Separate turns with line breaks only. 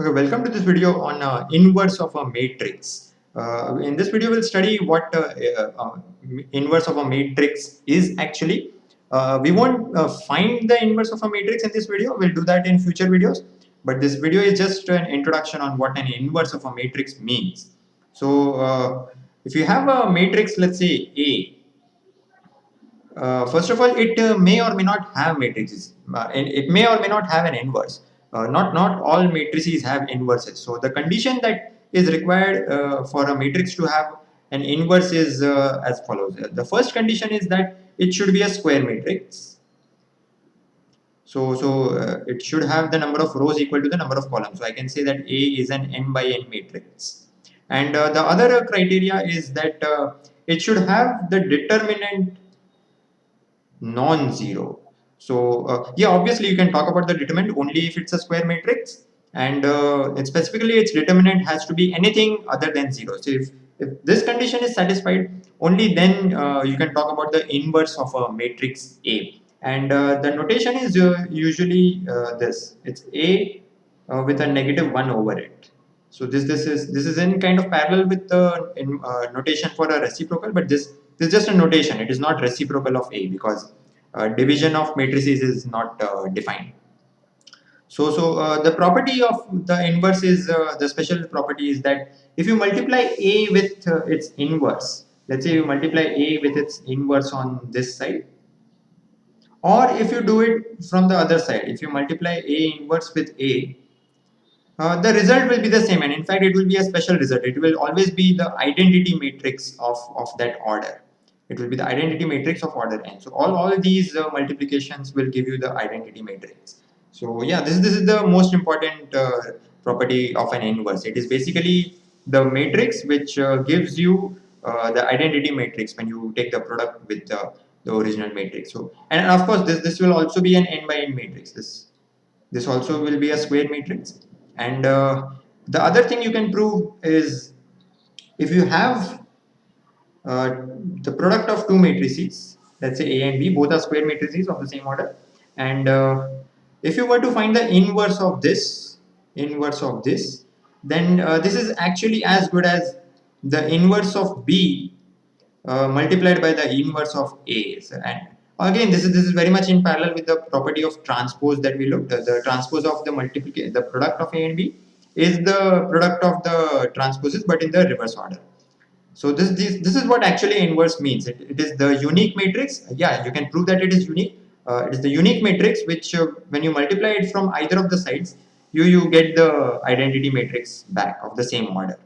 Okay, welcome to this video on inverse of a matrix. In this video, we'll study what inverse of a matrix is actually. We won't find the inverse of a matrix in this video. We'll do that in future videos. But this video is just an introduction on what an inverse of a matrix means. So, if you have a matrix, let's say A, first of all, it may or may not have matrices, and it may or may not have an inverse. Not all matrices have inverses. So the condition that is required for a matrix to have an inverse is as follows. The first condition is that it should be a square matrix. So it should have the number of rows equal to the number of columns. So I can say that A is an n by n matrix. And the other criteria is that it should have the determinant non-zero. So yeah, obviously you can talk about the determinant only if it's a square matrix, and specifically its determinant has to be anything other than zero. So if this condition is satisfied, only then you can talk about the inverse of a matrix A. And the notation is usually this. It's A with a -1 over it. So this is in kind of parallel with the notation for a reciprocal, but this is just a notation. It is not reciprocal of A because division of matrices is not defined. So the property of the inverse is the special property is that if you multiply A with its inverse, let's say you multiply A with its inverse on this side, or if you do it from the other side, if you multiply A inverse with A, the result will be the same, and in fact it will be a special result. It will always be the identity matrix of that order. It will be the identity matrix of order n. So all these multiplications will give you the identity matrix. So yeah, this is the most important property of an inverse. It is basically the matrix which gives you the identity matrix when you take the product with the original matrix. So, and of course this will also be an n by n matrix. This also will be a square matrix. And the other thing you can prove is if you have uh, the product of two matrices, let's say A and B, both are square matrices of the same order, and if you were to find the inverse of this, then this is actually as good as the inverse of B multiplied by the inverse of A. So, and again, this is very much in parallel with the property of transpose that we looked at. The transpose of the multiplication, the product of A and B is the product of the transposes, but in the reverse order. So this is what actually inverse means. It is the unique matrix. Yeah, you can prove that it is unique. It is the unique matrix which, when you multiply it from either of the sides, you get the identity matrix back of the same order.